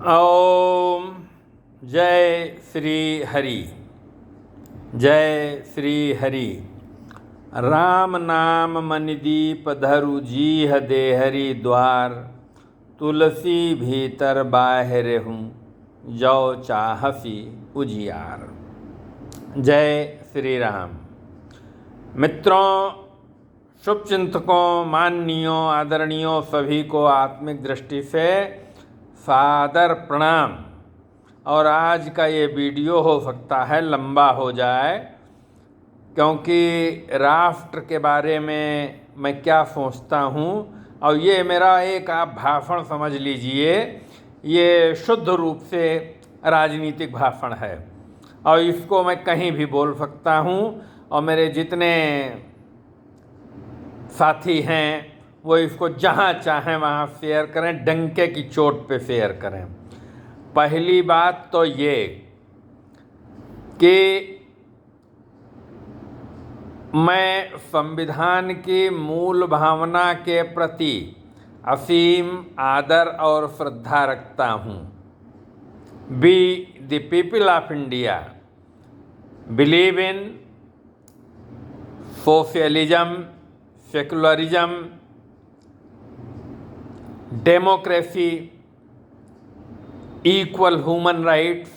ओम जय श्री हरि। जय श्री हरि। राम नाम मनिदीप धरु जीह देहरि द्वार, तुलसी भीतर बाहिर हूँ जो चाहसी उजियार। जय श्री राम। मित्रों, शुभचिंतकों, माननीयों, आदरणीयों सभी को आत्मिक दृष्टि से सादर प्रणाम। और आज का ये वीडियो हो सकता है लंबा हो जाए, क्योंकि राष्ट्र के बारे में मैं क्या सोचता हूँ, और ये मेरा एक आप भाषण समझ लीजिए, ये शुद्ध रूप से राजनीतिक भाषण है और इसको मैं कहीं भी बोल सकता हूँ। और मेरे जितने साथी हैं वो इसको जहाँ चाहें वहाँ शेयर करें, डंके की चोट पे शेयर करें। पहली बात तो ये कि मैं संविधान की मूल भावना के प्रति असीम आदर और श्रद्धा रखता हूँ। We the people of India believe in socialism, secularism, democracy, equal human rights,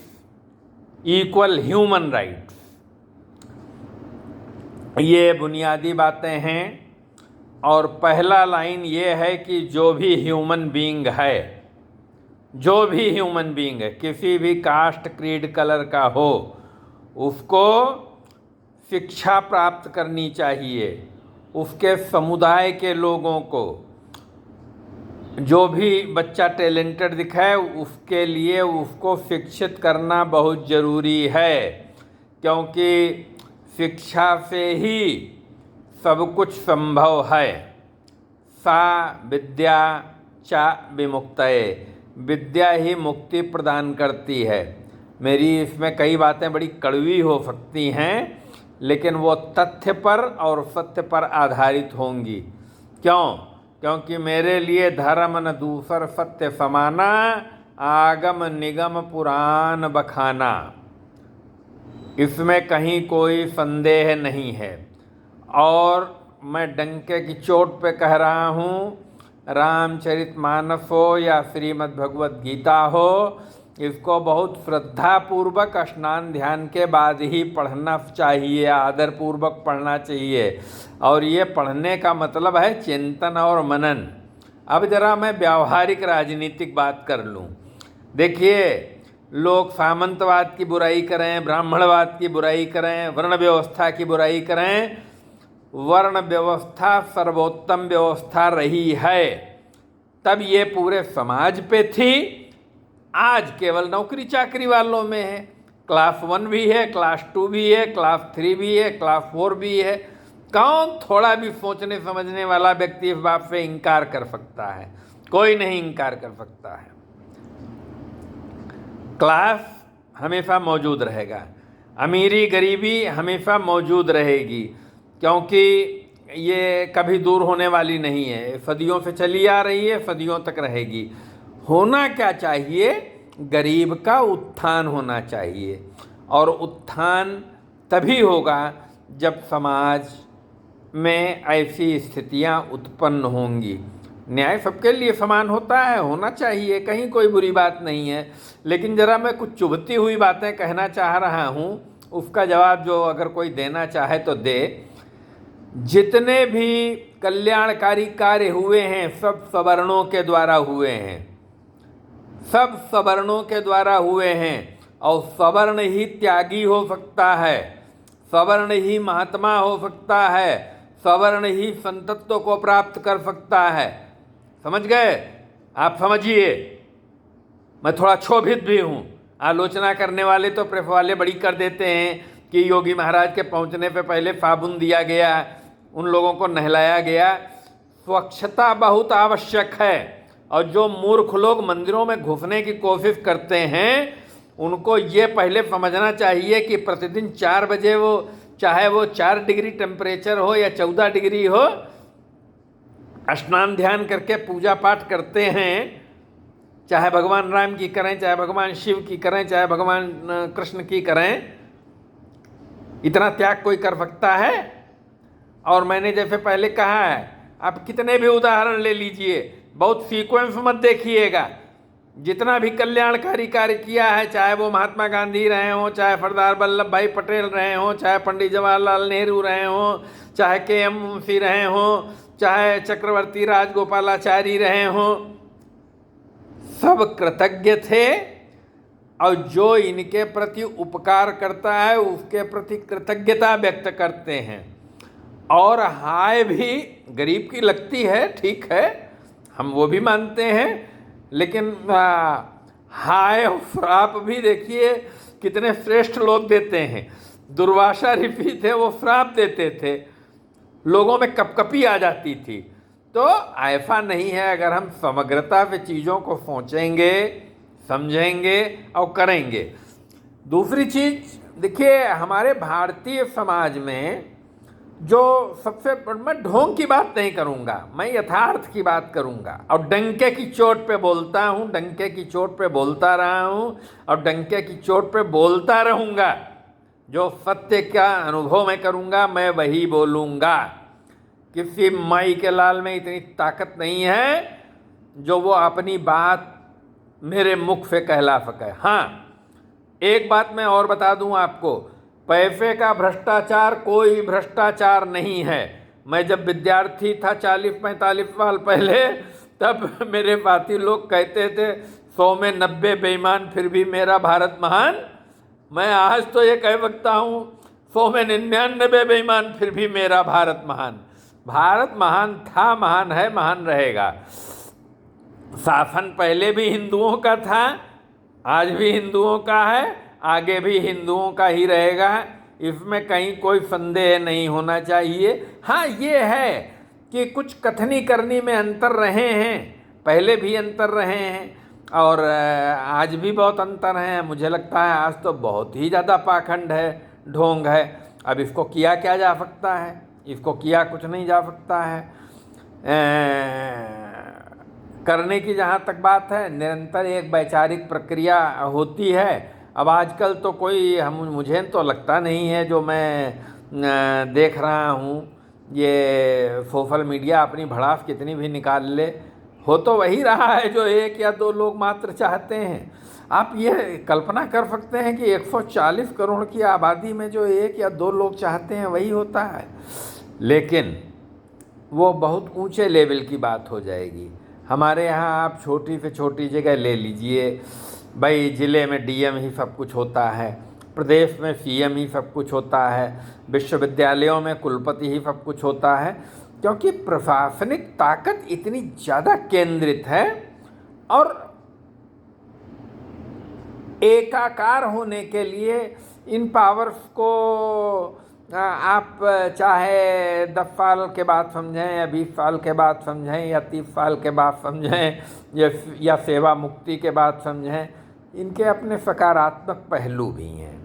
equal human rights. ये बुनियादी बातें हैं। और पहला लाइन ये है कि जो भी ह्यूमन बीइंग है, जो भी ह्यूमन बीइंग है, किसी भी कास्ट, क्रीड, कलर का हो, उसको शिक्षा प्राप्त करनी चाहिए। उसके समुदाय के लोगों को, जो भी बच्चा टैलेंटेड दिखाए उसके लिए उसको शिक्षित करना बहुत ज़रूरी है, क्योंकि शिक्षा से ही सब कुछ संभव है। सा विद्या चा विमुक्तये, विद्या ही मुक्ति प्रदान करती है। मेरी इसमें कई बातें बड़ी कड़वी हो सकती हैं, लेकिन वो तथ्य पर और सत्य पर आधारित होंगी। क्यों? क्योंकि मेरे लिए धर्म न दूसर सत्य समाना, आगम निगम पुराण बखाना, इसमें कहीं कोई संदेह नहीं है। और मैं डंके की चोट पे कह रहा हूँ, रामचरितमानस हो या श्रीमद् भगवद गीता हो, इसको बहुत श्रद्धापूर्वक स्नान ध्यान के बाद ही पढ़ना चाहिए, आदरपूर्वक पढ़ना चाहिए। और ये पढ़ने का मतलब है चिंतन और मनन। अब जरा मैं व्यावहारिक राजनीतिक बात कर लूँ। देखिए, लोग सामंतवाद की बुराई करें, ब्राह्मणवाद की बुराई करें, वर्ण व्यवस्था की बुराई करें, वर्ण व्यवस्था सर्वोत्तम व्यवस्था रही है, तब ये पूरे समाज पे थी। आज केवल नौकरी चाकरी वालों में है। क्लास 1 भी है, क्लास 2 भी है, क्लास 3 भी है, क्लास 4 भी है। कौन थोड़ा भी सोचने समझने वाला व्यक्ति इस बात से इनकार कर सकता है? कोई नहीं इनकार कर सकता है। क्लास हमेशा मौजूद रहेगा, अमीरी गरीबी हमेशा मौजूद रहेगी, क्योंकि ये कभी दूर होने वाली नहीं है, सदियों से चली आ रही है, सदियों तक रहेगी। होना क्या चाहिए? गरीब का उत्थान होना चाहिए। और उत्थान तभी होगा जब समाज में ऐसी स्थितियां उत्पन्न होंगी। न्याय सबके लिए समान होता है, होना चाहिए, कहीं कोई बुरी बात नहीं है। लेकिन ज़रा मैं कुछ चुभती हुई बातें कहना चाह रहा हूँ, उसका जवाब जो अगर कोई देना चाहे तो दे। जितने भी कल्याणकारी कार्य हुए हैं सब सवर्णों के द्वारा हुए हैं, सब सवर्णों के द्वारा हुए हैं। और सवर्ण ही त्यागी हो सकता है, सवर्ण ही महात्मा हो सकता है, सवर्ण ही संतत्व को प्राप्त कर सकता है। समझ गए? आप समझिए। मैं थोड़ा क्षोभित भी हूँ। आलोचना करने वाले तो प्रेस वाले बड़ी कर देते हैं कि योगी महाराज के पहुँचने पे पहले साबुन दिया गया, उन लोगों को नहलाया गया। स्वच्छता बहुत आवश्यक है। और जो मूर्ख लोग मंदिरों में घुसने की कोशिश करते हैं, उनको ये पहले समझना चाहिए कि प्रतिदिन 4 बजे वो, चाहे वो 4 डिग्री टेम्परेचर हो या 14 डिग्री हो, स्नान ध्यान करके पूजा पाठ करते हैं, चाहे भगवान राम की करें, चाहे भगवान शिव की करें, चाहे भगवान कृष्ण की करें, इतना त्याग कोई कर सकता है? और मैंने जैसे पहले कहा है, आप कितने भी उदाहरण ले लीजिए, बहुत सीक्वेंस मत देखिएगा। जितना भी कल्याणकारी कार्य किया है, चाहे वो महात्मा गांधी रहे हों, चाहे सरदार वल्लभ भाई पटेल रहे हों, चाहे पंडित जवाहरलाल नेहरू रहे हों, चाहे के.एम. मुंशी रहे हों, चाहे चक्रवर्ती राजगोपालाचारी रहे हों, सब कृतज्ञ थे। और जो इनके प्रति उपकार करता है उसके प्रति कृतज्ञता व्यक्त करते हैं। और हाय भी गरीब की लगती है, ठीक है, हम वो भी मानते हैं, लेकिन हाय और श्राप भी देखिए कितने श्रेष्ठ लोग देते हैं। दुर्वासा ऋषि थे, वो श्राप देते थे, लोगों में कपकपी आ जाती थी। तो ऐसा नहीं है, अगर हम समग्रता से चीज़ों को सोचेंगे, समझेंगे और करेंगे। दूसरी चीज़ देखिए, हमारे भारतीय समाज में जो सबसे, मैं ढोंग की बात नहीं करूंगा, मैं यथार्थ की बात करूंगा, और डंके की चोट पे बोलता हूं, डंके की चोट पे बोलता रहा हूं और डंके की चोट पे बोलता रहूंगा। जो सत्य का अनुभव मैं करूंगा मैं वही बोलूंगा। किसी माई के लाल में इतनी ताकत नहीं है जो वो अपनी बात मेरे मुख से कहला सके। हाँ, एक बात मैं और बता दूं आपको, पैसे का भ्रष्टाचार कोई भ्रष्टाचार नहीं है। मैं जब विद्यार्थी था 40-45 साल पहले, तब मेरे साथी लोग कहते थे 100 में 90 बेईमान फिर भी मेरा भारत महान। मैं आज तो ये कह सकता हूँ 100 में 99 बेईमान फिर भी मेरा भारत महान। भारत महान था, महान है, महान रहेगा। शासन पहले भी हिंदुओं का था, आज भी हिंदुओं का है, आगे भी हिंदुओं का ही रहेगा, इसमें कहीं कोई संदेह नहीं होना चाहिए। हाँ, ये है कि कुछ कथनी करनी में अंतर रहे हैं, पहले भी अंतर रहे हैं और आज भी बहुत अंतर है। मुझे लगता है आज तो बहुत ही ज़्यादा पाखंड है, ढोंग है। अब इसको किया क्या जा सकता है? इसको किया कुछ नहीं जा सकता है। करने की जहाँ तक बात है, निरंतर एक वैचारिक प्रक्रिया होती है। अब आजकल तो कोई मुझे तो लगता नहीं है, जो मैं देख रहा हूँ, ये सोशल मीडिया अपनी भड़ास कितनी भी निकाल ले, हो तो वही रहा है जो 1 या 2 लोग मात्र चाहते हैं। आप ये कल्पना कर सकते हैं कि 140 करोड़ की आबादी में जो 1 या 2 लोग चाहते हैं वही होता है। लेकिन वो बहुत ऊंचे लेवल की बात हो जाएगी। हमारे यहाँ आप छोटी से छोटी जगह ले लीजिए, भाई ज़िले में डीएम ही सब कुछ होता है, प्रदेश में सीएम ही सब कुछ होता है, विश्वविद्यालयों में कुलपति ही सब कुछ होता है, क्योंकि प्रशासनिक ताकत इतनी ज़्यादा केंद्रित है। और एकाकार होने के लिए इन पावर्स को आप चाहे 10 साल के बाद समझें या 20 साल के बाद समझें या 30 साल के बाद समझें या सेवा मुक्ति के बाद समझें, इनके अपने सकारात्मक पहलू भी हैं।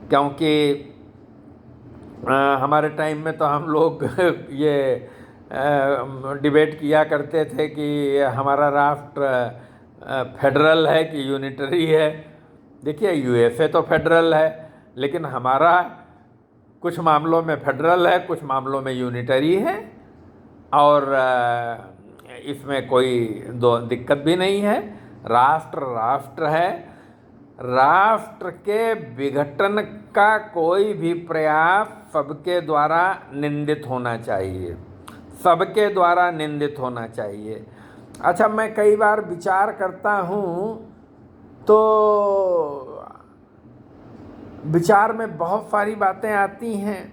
क्योंकि हमारे टाइम में तो हम लोग ये डिबेट किया करते थे कि हमारा राष्ट्र फेडरल है कि यूनिटरी है। देखिए, यूएसए तो फेडरल है, लेकिन हमारा कुछ मामलों में फेडरल है, कुछ मामलों में यूनिटरी है, और इसमें कोई दिक्कत भी नहीं है। राष्ट्र राष्ट्र है। राष्ट्र के विघटन का कोई भी प्रयास सबके द्वारा निंदित होना चाहिए, सबके द्वारा निंदित होना चाहिए। अच्छा, मैं कई बार विचार करता हूँ तो विचार में बहुत सारी बातें आती हैं,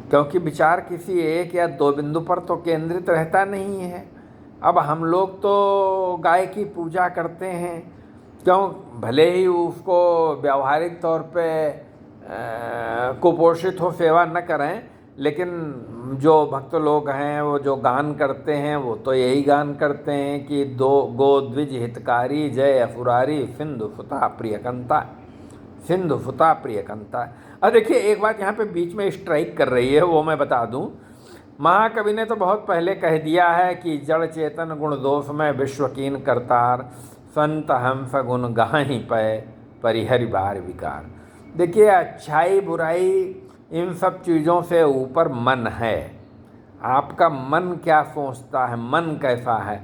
क्योंकि विचार किसी 1 या 2 बिंदु पर तो केंद्रित रहता नहीं है। अब हम लोग तो गाय की पूजा करते हैं, क्यों? भले ही उसको व्यावहारिक तौर पे कुपोषित हो, सेवा न करें, लेकिन जो भक्त लोग हैं वो जो गान करते हैं वो तो यही गान करते हैं कि गो द्विज हितकारी जय असुरारी सिंधु सुता प्रियकंता, सिंधु सुता प्रियकंता। अब देखिए, एक बात यहाँ पे बीच में स्ट्राइक कर रही है, वो मैं बता दूं। महाकवि ने तो बहुत पहले कह दिया है कि जड़ चेतन गुण दोष में विश्व कीन करतार, संत हम सगुन गाहि पै परिहरि बार विकार। देखिए, अच्छाई बुराई इन सब चीज़ों से ऊपर मन है। आपका मन क्या सोचता है, मन कैसा है।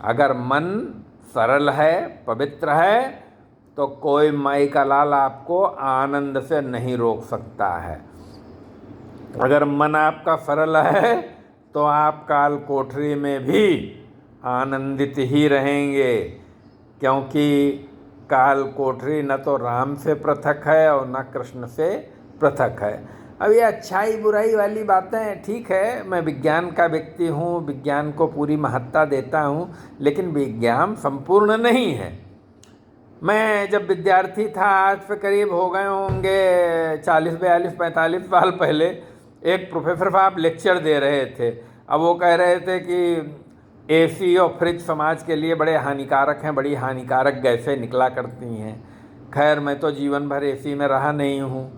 अगर मन सरल है, पवित्र है, तो कोई माई का लाल आपको आनंद से नहीं रोक सकता है। अगर मन आपका सरल है तो आप काल कोठरी में भी आनंदित ही रहेंगे, क्योंकि काल कोठरी न तो राम से पृथक है और न कृष्ण से पृथक है। अब ये अच्छाई बुराई वाली बातें ठीक है, मैं विज्ञान का व्यक्ति हूँ, विज्ञान को पूरी महत्ता देता हूँ, लेकिन विज्ञान संपूर्ण नहीं है। मैं जब विद्यार्थी था, आज से करीब हो गए होंगे 40, 42, 45 साल पहले, एक प्रोफेसर साहब लेक्चर दे रहे थे। अब वो कह रहे थे कि एसी और फ्रिज समाज के लिए बड़े हानिकारक हैं, बड़ी हानिकारक गैसें निकला करती हैं। खैर, मैं तो जीवन भर एसी में रहा नहीं हूँ,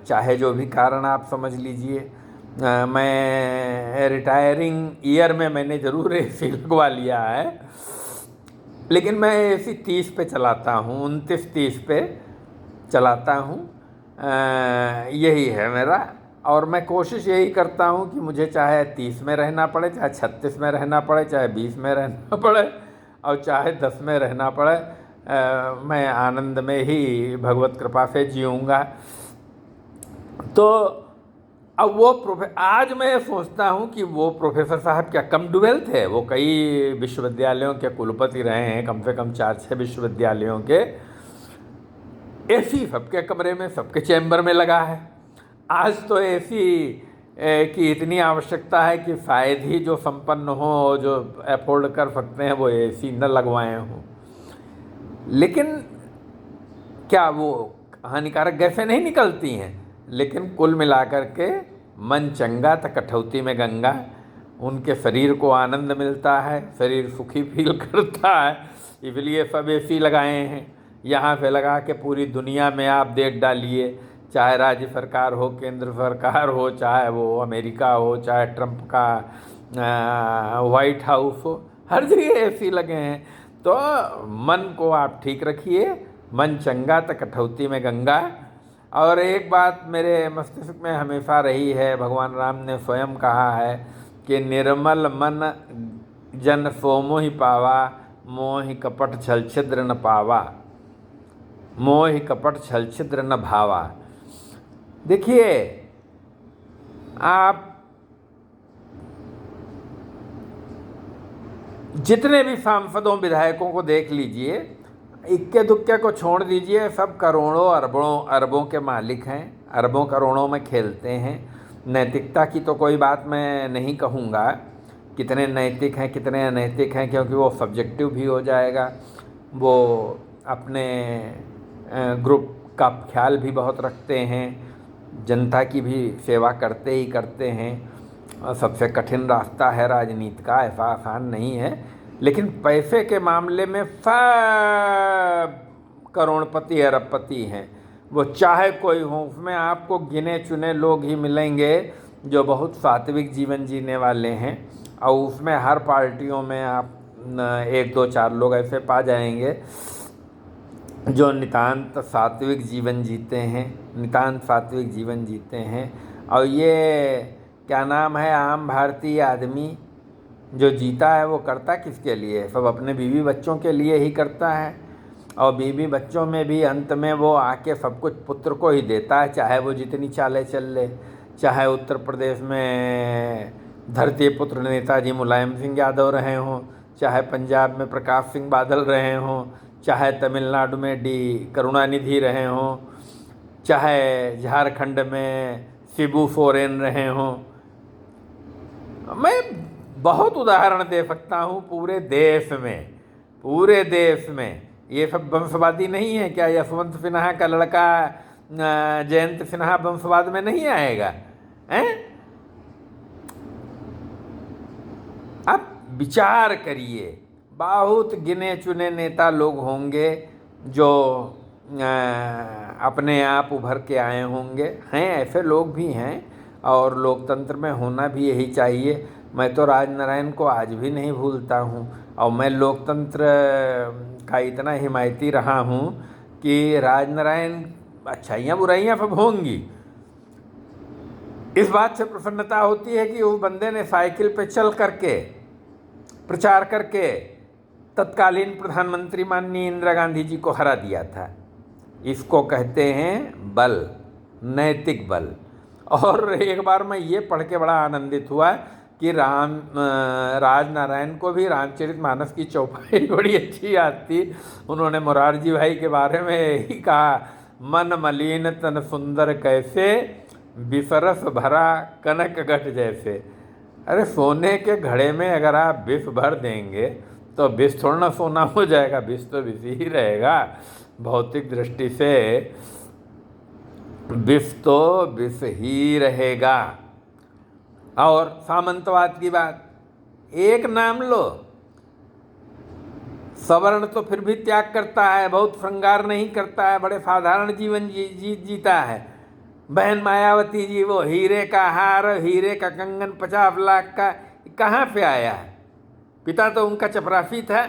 चाहे जो भी कारण आप समझ लीजिए। मैं रिटायरिंग ईयर में मैंने ज़रूर एसी लगवा लिया है, लेकिन मैं एसी 30 पे चलाता हूँ, 29-30 पे चलाता हूँ। यही है मेरा, और मैं कोशिश यही करता हूँ कि मुझे चाहे 30 में रहना पड़े, चाहे 36 में रहना पड़े, चाहे 20 में रहना पड़े, और चाहे 10 में रहना पड़े, मैं आनंद में ही भगवत कृपा से जीऊँगा। तो अब वो आज मैं सोचता हूँ कि वो प्रोफेसर साहब क्या कम डुबेल थे। वो कई विश्वविद्यालयों के कुलपति रहे हैं, कम से कम 4-6 विश्वविद्यालयों के। एसी सबके कमरे में, सबके चैम्बर में लगा है। आज तो एसी की इतनी आवश्यकता है कि शायद ही जो संपन्न हो, जो अफोर्ड कर सकते हैं, वो एसी न लगवाए हों। लेकिन क्या वो हानिकारक गैसें नहीं निकलती हैं? लेकिन कुल मिलाकर के मन चंगा तो कठौती में गंगा। उनके शरीर को आनंद मिलता है, शरीर सुखी फील करता है, इसलिए सब एसी लगाए हैं। यहाँ से लगा के पूरी दुनिया में आप देख डालिए, चाहे राज्य सरकार हो, केंद्र सरकार हो, चाहे वो अमेरिका हो, चाहे ट्रंप का वाइट हाउस हो, हर जगह एसी लगे हैं। तो मन को आप ठीक रखिए, मन चंगा तो कठौती में गंगा। और एक बात मेरे मस्तिष्क में हमेशा रही है, भगवान राम ने स्वयं कहा है कि निर्मल मन जन सो मोहि पावा, मोहि कपट छल छिद्र न पावा, मोहि कपट छल छिद्र न भावा। देखिए, आप जितने भी सांसदों विधायकों को देख लीजिए, इक्के दुक्के को छोड़ दीजिए, सब करोड़ों अरबों के मालिक हैं, अरबों करोड़ों में खेलते हैं। नैतिकता की तो कोई बात मैं नहीं कहूँगा, कितने नैतिक हैं कितने अनैतिक हैं, क्योंकि वो सब्जेक्टिव भी हो जाएगा। वो अपने ग्रुप का ख्याल भी बहुत रखते हैं, जनता की भी सेवा करते ही करते हैं। सबसे कठिन रास्ता है राजनीति का, ऐसा आसान नहीं है। लेकिन पैसे के मामले में सब करोड़पति अरबपति हैं, वो चाहे कोई हो। उसमें आपको गिने चुने लोग ही मिलेंगे जो बहुत सात्विक जीवन जीने वाले हैं, और उसमें हर पार्टियों में आप 1-2-4 लोग ऐसे पा जाएंगे जो नितांत सात्विक जीवन जीते हैं, नितांत सात्विक जीवन जीते हैं। और ये क्या नाम है, आम भारतीय आदमी जो जीता है वो करता किसके लिए? सब अपने बीवी बच्चों के लिए ही करता है। और बीवी बच्चों में भी अंत में वो आके सब कुछ पुत्र को ही देता है, चाहे वो जितनी चालें चल ले। चाहे उत्तर प्रदेश में धरती पुत्र नेताजी मुलायम सिंह यादव रहे हों, चाहे पंजाब में प्रकाश सिंह बादल रहे हों, चाहे तमिलनाडु में डी करुणानिधि रहे हों, चाहे झारखंड में शिबू सोरेन रहे हों। मैं बहुत उदाहरण दे सकता हूँ पूरे देश में। ये सब वंशवादी नहीं है क्या? यशवंत सिन्हा का लड़का जयंत सिन्हा वंशवाद में नहीं आएगा? हैं? आप विचार करिए, बहुत गिने चुने नेता लोग होंगे जो अपने आप उभर के आए होंगे। हैं, ऐसे लोग भी हैं, और लोकतंत्र में होना भी यही चाहिए। मैं तो राजनारायण को आज भी नहीं भूलता हूँ। और मैं लोकतंत्र का इतना हिमायती रहा हूँ कि राजनारायण अच्छाइयाँ बुराइयाँ सब होंगी, इस बात से प्रसन्नता होती है कि उस बंदे ने साइकिल पे चल करके प्रचार करके तत्कालीन प्रधानमंत्री माननीय इंदिरा गांधी जी को हरा दिया था। इसको कहते हैं बल, नैतिक बल। और एक बार मैं ये पढ़ के बड़ा आनंदित हुआ कि राजनारायण को भी रामचरितमानस की चौपाई बड़ी अच्छी याद थी। उन्होंने मोरारजी भाई के बारे में यही कहा, मन मलिन तन सुंदर कैसे, विसरस भरा कनक घट जैसे। अरे सोने के घड़े में अगर आप विष भर देंगे तो विष थोड़ा ना सोना हो जाएगा, विष तो विष ही रहेगा। भौतिक दृष्टि से विष तो विष ही रहेगा। और सामंतवाद की बात, एक नाम लो, सवर्ण तो फिर भी त्याग करता है, बहुत श्रृंगार नहीं करता है, बड़े साधारण जीवन जीता है। बहन मायावती जी वो हीरे का हार, हीरे का कंगन 50 लाख का कहाँ से आया है? पिता तो उनका चपरासी था।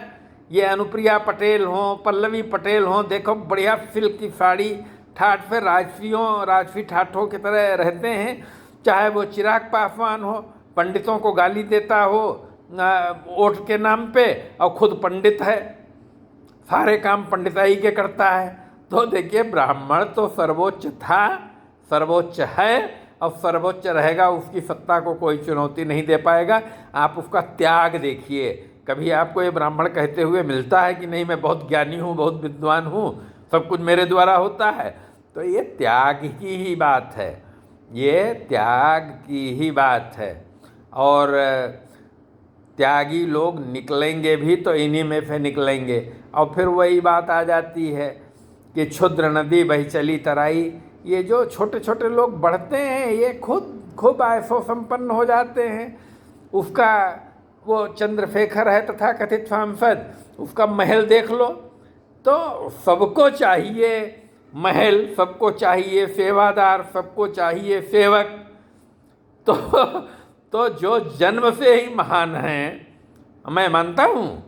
ये अनुप्रिया पटेल हों, पल्लवी पटेल हों, देखो बढ़िया सिल्क की साड़ी, ठाठ पे राजसी ठाठों की तरह रहते हैं। चाहे वो चिराग पासवान हो, पंडितों को गाली देता हो वोट के नाम पे, और खुद पंडित है, सारे काम पंडिताई के करता है। तो देखिए, ब्राह्मण तो सर्वोच्च था, सर्वोच्च है और सर्वोच्च रहेगा। उसकी सत्ता को कोई चुनौती नहीं दे पाएगा। आप उसका त्याग देखिए। कभी आपको ये ब्राह्मण कहते हुए मिलता है कि नहीं मैं बहुत ज्ञानी हूँ, बहुत विद्वान हूँ, सब कुछ मेरे द्वारा होता है? तो ये त्याग की ही बात है, ये त्याग की ही बात है। और त्यागी लोग निकलेंगे भी तो इन्हीं में से निकलेंगे। और फिर वही बात आ जाती है कि क्षुद्र नदी बही चली तराई। ये जो छोटे छोटे लोग बढ़ते हैं, ये खुद आयसो संपन्न हो जाते हैं। उसका वो चंद्रशेखर है तथा कथित सांसद, उसका महल देख लो। तो सबको चाहिए महल, सबको चाहिए सेवादार, सबको चाहिए सेवक। तो जो जन्म से ही महान हैं, मैं मानता हूँ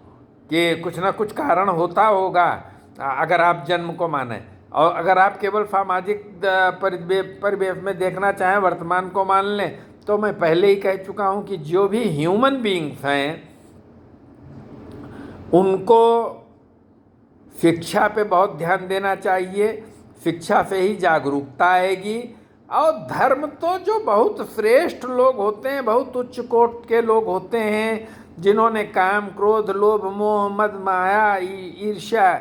कि कुछ ना कुछ कारण होता होगा अगर आप जन्म को माने। और अगर आप केवल सामाजिक परिवेश में देखना चाहें, वर्तमान को मान लें, तो मैं पहले ही कह चुका हूँ कि जो भी ह्यूमन बीइंग्स हैं उनको शिक्षा पे बहुत ध्यान देना चाहिए। शिक्षा से ही जागरूकता आएगी। और धर्म तो जो बहुत श्रेष्ठ लोग होते हैं, बहुत उच्च कोटि के लोग होते हैं, जिन्होंने काम, क्रोध, लोभ, मोह, मद, माया, ईर्ष्या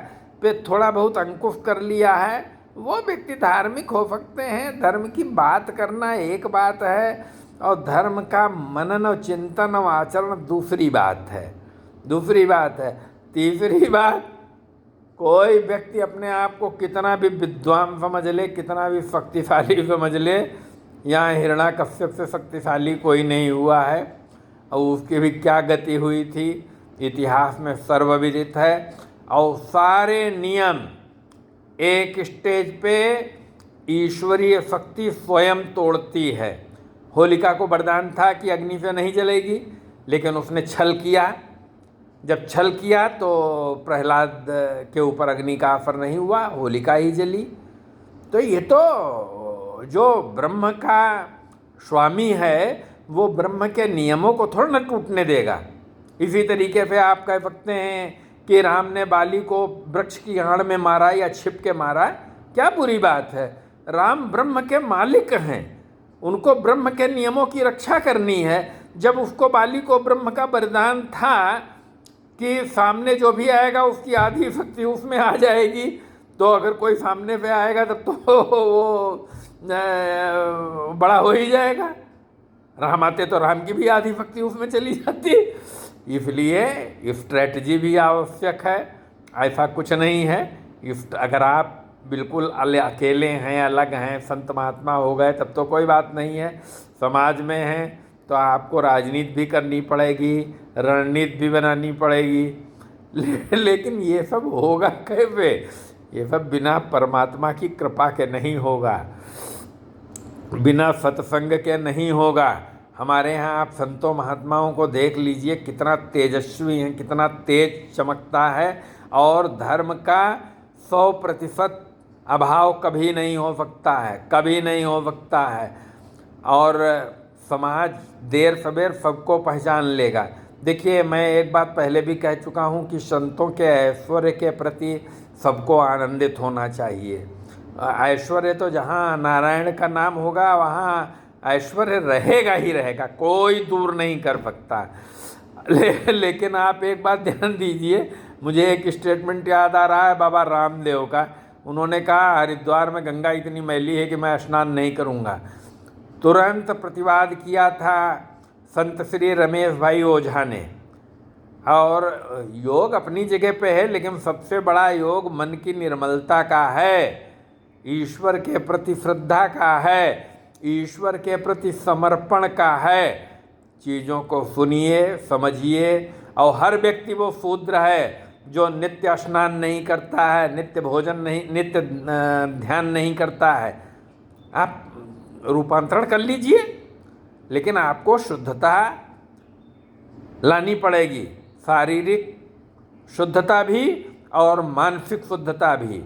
पे थोड़ा बहुत अंकुश कर लिया है, वो व्यक्ति धार्मिक हो सकते हैं। धर्म की बात करना एक बात है और धर्म का मनन और चिंतन और आचरण दूसरी बात है। तीसरी बात, कोई व्यक्ति अपने आप को कितना भी विद्वान समझ ले, कितना भी शक्तिशाली समझ ले, यहाँ हिरण्याकश्यप से शक्तिशाली कोई नहीं हुआ है। और उसकी भी क्या गति हुई थी इतिहास में सर्वविदित है। और सारे नियम एक स्टेज पे ईश्वरीय शक्ति स्वयं तोड़ती है। होलिका को वरदान था कि अग्नि से नहीं जलेगी, लेकिन उसने छल किया। जब छल किया तो प्रहलाद के ऊपर अग्नि का असर नहीं हुआ, होलिका ही जली। तो ये तो जो ब्रह्म का स्वामी है वो ब्रह्म के नियमों को थोड़ा न टूटने देगा। इसी तरीके से आप कह सकते हैं कि राम ने बाली को वृक्ष की आड़ में मारा या छिप के मारा, क्या बुरी बात है? राम ब्रह्म के मालिक हैं, उनको ब्रह्म के नियमों की रक्षा करनी है। जब उसको बाली को ब्रह्म का वरदान था कि सामने जो भी आएगा उसकी आधी शक्ति उसमें आ जाएगी, तो अगर कोई सामने पे आएगा तब तो वो बड़ा हो ही जाएगा। राम आते तो राम की भी आधी शक्ति उसमें चली जाती। इसलिए स्ट्रेटजी भी आवश्यक है, ऐसा कुछ नहीं है। अगर आप बिल्कुल अकेले हैं, अलग हैं, संत महात्मा हो गए तब तो कोई बात नहीं है। समाज में हैं तो आपको राजनीति भी करनी पड़ेगी, रणनीति भी बनानी पड़ेगी। लेकिन ये सब होगा कैसे? ये सब बिना परमात्मा की कृपा के नहीं होगा, बिना सत्संग के नहीं होगा। हमारे यहाँ आप संतों महात्माओं को देख लीजिए, कितना तेजस्वी हैं, कितना तेज चमकता है, और धर्म का 100% अभाव कभी नहीं हो सकता है, कभी नहीं हो सकता है। और समाज देर सवेर सबको पहचान लेगा। देखिए, मैं एक बात पहले भी कह चुका हूँ कि संतों के ऐश्वर्य के प्रति सबको आनंदित होना चाहिए। ऐश्वर्य तो जहाँ नारायण का नाम होगा वहाँ ऐश्वर्य रहेगा ही रहेगा, कोई दूर नहीं कर सकता। लेकिन आप एक बात ध्यान दीजिए, मुझे एक स्टेटमेंट याद आ रहा है बाबा रामदेव का। उन्होंने कहा, हरिद्वार में गंगा इतनी मैली है कि मैं स्नान नहीं करूँगा। तुरंत प्रतिवाद किया था संत श्री रमेश भाई ओझा ने। और योग अपनी जगह पे है, लेकिन सबसे बड़ा योग मन की निर्मलता का है, ईश्वर के प्रति श्रद्धा का है, ईश्वर के प्रति समर्पण का है। चीज़ों को सुनिए, समझिए। और हर व्यक्ति वो शूद्र है जो नित्य स्नान नहीं करता है, नित्य भोजन नहीं, नित्य ध्यान नहीं करता है। आप रूपांतरण कर लीजिए, लेकिन आपको शुद्धता लानी पड़ेगी, शारीरिक शुद्धता भी और मानसिक शुद्धता भी।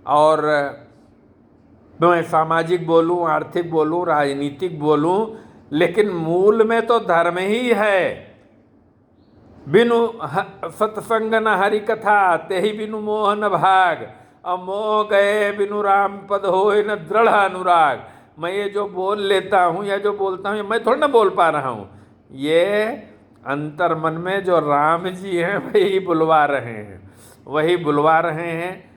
और मैं सामाजिक बोलूं, आर्थिक बोलूं, राजनीतिक बोलूं, लेकिन मूल में तो धर्म ही है। बिनु सत्संग न हरि कथा, तेहि बिनु मोह न भाग, अमोह गए बिनु राम पद होए न दृढ़ अनुराग। मैं ये जो बोल लेता हूँ या जो बोलता हूँ, मैं थोड़ा ना बोल पा रहा हूँ, ये अंतर मन में जो राम जी हैं वही बुलवा रहे हैं, वही बुलवा रहे हैं,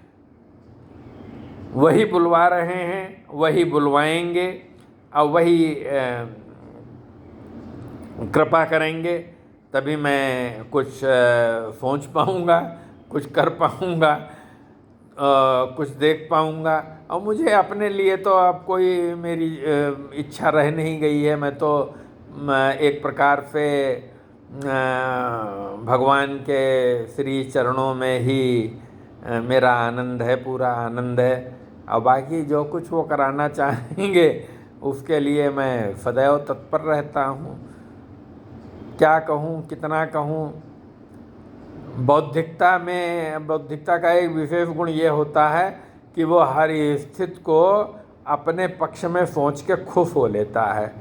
वही बुलवा रहे हैं, वही बुलवाएंगे और वही कृपा करेंगे। तभी मैं कुछ सोच पाऊँगा, कुछ कर पाऊँगा, कुछ देख पाऊँगा। और मुझे अपने लिए तो अब कोई मेरी इच्छा रह नहीं गई है। मैं तो एक प्रकार से भगवान के श्री चरणों में ही मेरा आनंद है, पूरा आनंद है। और बाकी जो कुछ वो कराना चाहेंगे उसके लिए मैं सदैव तत्पर रहता हूँ। क्या कहूँ, कितना कहूँ। बौद्धिकता का एक विशेष गुण ये होता है कि वो हर स्थिति को अपने पक्ष में सोच के खुश हो लेता है।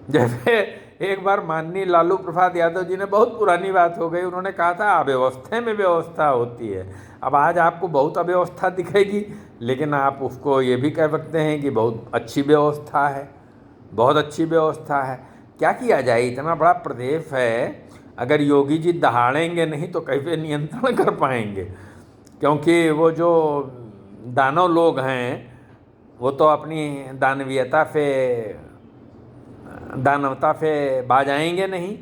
जैसे एक बार माननीय लालू प्रसाद यादव जी ने, बहुत पुरानी बात हो गई, उन्होंने कहा था अव्यवस्था में व्यवस्था होती है। अब आज आपको बहुत अव्यवस्था दिखेगी, लेकिन आप उसको ये भी कह सकते हैं कि बहुत अच्छी व्यवस्था है, बहुत अच्छी व्यवस्था है। क्या किया जाए, इतना बड़ा प्रदेश है, अगर योगी जी दहाड़ेंगे नहीं तो कैसे नियंत्रण कर पाएंगे। क्योंकि वो जो दानव लोग हैं वो तो अपनी दानवता से बाज आएंगे नहीं।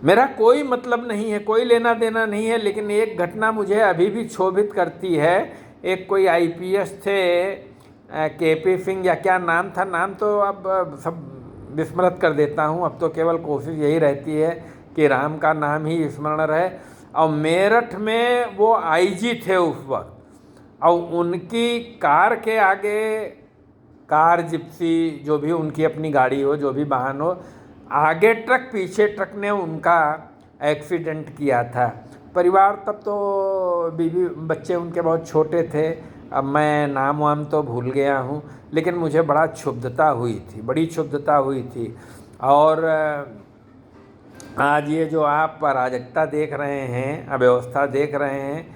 मेरा कोई मतलब नहीं है, कोई लेना देना नहीं है, लेकिन एक घटना मुझे अभी भी क्षोभित करती है। एक कोई IPS थे, KP सिंह या क्या नाम था, नाम तो अब सब विस्मृत कर देता हूँ। अब तो केवल कोशिश यही रहती है कि राम का नाम ही स्मरण रहे। और मेरठ में वो IG थे उस वक्त, और उनकी कार के आगे, कार जिप्सी जो भी उनकी अपनी गाड़ी हो, जो भी वाहन हो, आगे ट्रक पीछे ट्रक ने उनका एक्सीडेंट किया था। परिवार, तब तो बीवी बच्चे उनके बहुत छोटे थे, अब मैं नाम वाम तो भूल गया हूँ, लेकिन मुझे बड़ा क्षुब्धता हुई थी, बड़ी क्षुब्धता हुई थी। और आज ये जो आप अराजकता देख रहे हैं, अव्यवस्था देख रहे हैं,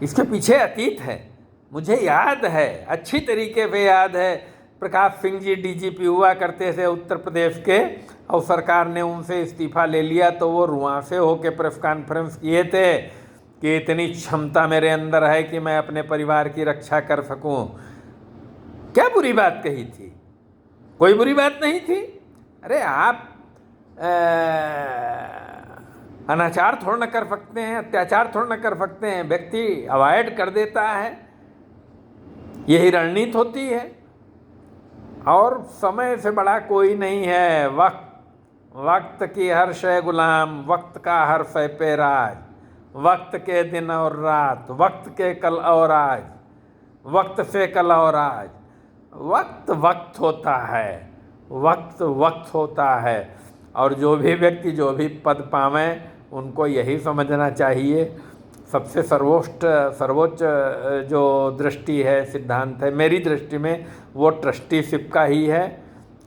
इसके पीछे अतीत है। मुझे याद है, अच्छी तरीके से याद है, प्रकाश सिंह जी DGP हुआ करते थे उत्तर प्रदेश के, और सरकार ने उनसे इस्तीफा ले लिया तो वो रुआंसे होकर प्रेस कॉन्फ्रेंस किए थे कि इतनी क्षमता मेरे अंदर है कि मैं अपने परिवार की रक्षा कर सकूं। क्या बुरी बात कही थी? कोई बुरी बात नहीं थी। अरे आप अनाचार थोड़ा न कर सकते हैं, अत्याचार थोड़ा न कर सकते हैं, व्यक्ति अवॉइड कर देता है, यही रणनीति होती है। और समय से बड़ा कोई नहीं है। वक्त की हर शय गुलाम, वक्त का हर शय पे राज, वक्त के दिन और रात, वक्त के कल और आज, वक्त से कल और आज। वक्त होता है, वक्त वक्त होता है। और जो भी व्यक्ति जो भी पद पावें उनको यही समझना चाहिए, सबसे सर्वोच्च जो दृष्टि है, सिद्धांत है मेरी दृष्टि में, वो ट्रस्टीशिप का ही है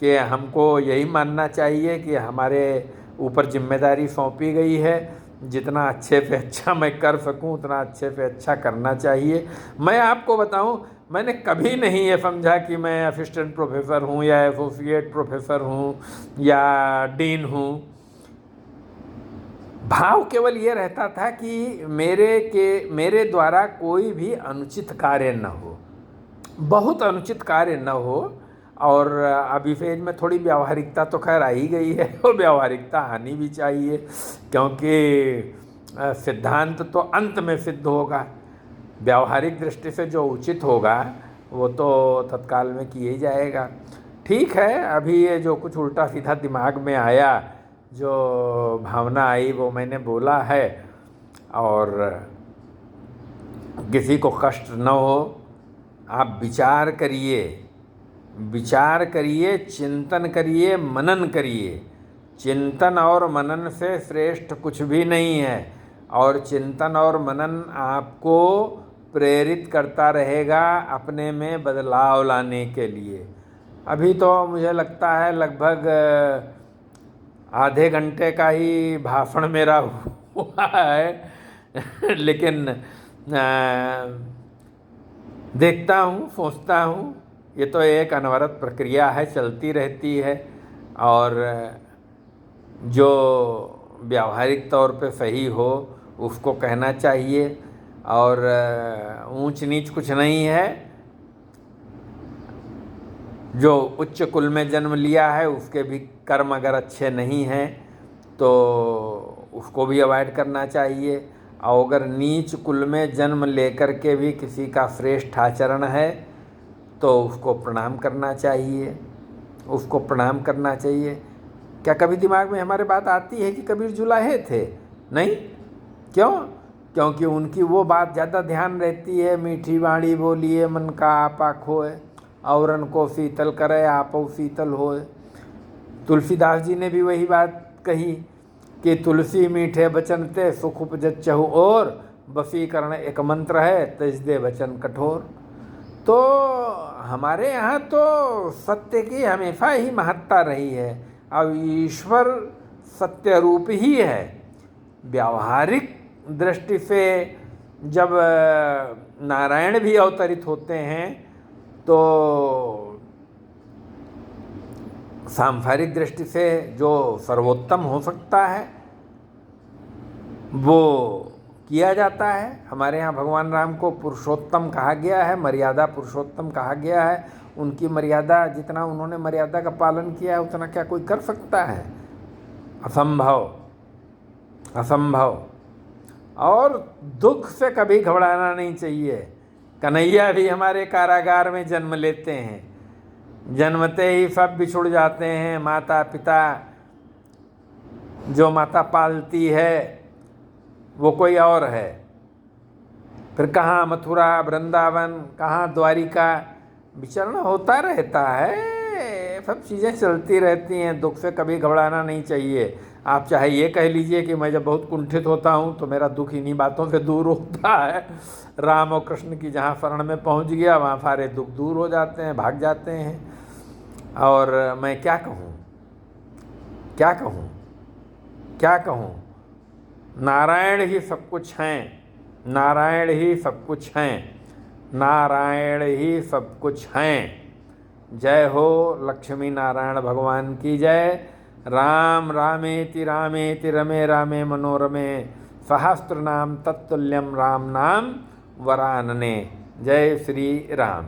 कि हमको यही मानना चाहिए कि हमारे ऊपर जिम्मेदारी सौंपी गई है, जितना अच्छे से अच्छा मैं कर सकूं उतना अच्छे से अच्छा करना चाहिए। मैं आपको बताऊं, मैंने कभी नहीं ये समझा कि मैं असिस्टेंट प्रोफेसर हूं या एसोसिएट प्रोफेसर हूं या डीन हूं। भाव केवल ये रहता था कि मेरे द्वारा कोई भी अनुचित कार्य न हो, बहुत अनुचित कार्य न हो। और अब इस एज में थोड़ी व्यावहारिकता तो खैर आ ही गई है, और व्यावहारिकता आनी भी चाहिए, क्योंकि सिद्धांत तो अंत में सिद्ध होगा, व्यावहारिक दृष्टि से जो उचित होगा वो तो तत्काल में किया ही जाएगा। ठीक है, अभी ये जो कुछ उल्टा सीधा दिमाग में आया, जो भावना आई, वो मैंने बोला है। और किसी को कष्ट न हो, आप विचार करिए, चिंतन करिए, मनन करिए। चिंतन और मनन से श्रेष्ठ कुछ भी नहीं है, और चिंतन और मनन आपको प्रेरित करता रहेगा अपने में बदलाव लाने के लिए। अभी तो मुझे लगता है लगभग आधे घंटे का ही भाषण मेरा हुआ है, लेकिन देखता हूँ, सोचता हूँ, ये तो एक अनवरत प्रक्रिया है, चलती रहती है। और जो व्यावहारिक तौर पे सही हो उसको कहना चाहिए, और ऊंच नीच कुछ नहीं है। जो उच्च कुल में जन्म लिया है उसके भी कर्म अगर अच्छे नहीं हैं तो उसको भी अवॉइड करना चाहिए, और अगर नीच कुल में जन्म लेकर के भी किसी का श्रेष्ठ आचरण है तो उसको प्रणाम करना चाहिए, उसको प्रणाम करना चाहिए। क्या कभी दिमाग में हमारे बात आती है कि कबीर जुलाहे थे? नहीं। क्यों? क्योंकि उनकी वो बात ज़्यादा ध्यान रहती है, मीठी वाणी बोलिए मन का आपा खोए, औरन को शीतल करे आपो शीतल होए। तुलसीदास जी ने भी वही बात कही कि तुलसी मीठे बचन ते सुख उपजत चहु और, वशीकरण एक मंत्र है तज दे वचन कठोर। तो हमारे यहाँ तो सत्य की हमेशा ही महत्ता रही है, अब ईश्वर सत्य रूप ही है। व्यावहारिक दृष्टि से जब नारायण भी अवतरित होते हैं तो सांसारिक दृष्टि से जो सर्वोत्तम हो सकता है वो किया जाता है। हमारे यहाँ भगवान राम को पुरुषोत्तम कहा गया है, मर्यादा पुरुषोत्तम कहा गया है। उनकी मर्यादा, जितना उन्होंने मर्यादा का पालन किया है उतना क्या कोई कर सकता है? असंभव, असंभव। और दुख से कभी घबराना नहीं चाहिए। कन्हैया भी हमारे कारागार में जन्म लेते हैं, जन्मते ही सब बिछुड़ जाते हैं। माता पिता, जो माता पालती है वो कोई और है, फिर कहाँ मथुरा वृंदावन, कहाँ द्वारिका, विचरण होता रहता है। सब चीज़ें चलती रहती हैं, दुख से कभी घबराना नहीं चाहिए। आप चाहे ये कह लीजिए कि मैं जब बहुत कुंठित होता हूँ तो मेरा दुख इन्हीं बातों से दूर होता है। राम और कृष्ण की जहाँ शरण में पहुँच गया वहाँ सारे दुख दूर हो जाते हैं, भाग जाते हैं। और मैं क्या कहूँ, क्या कहूँ, क्या कहूँ? नारायण ही सब कुछ हैं, नारायण ही सब कुछ हैं, नारायण ही सब कुछ हैं। जय हो लक्ष्मी नारायण भगवान की जय। राम रामेति रामेति रमे रामे मनोरमे, सहस्रनाम तत्तुल्यम राम नाम वरानने। जय श्री राम।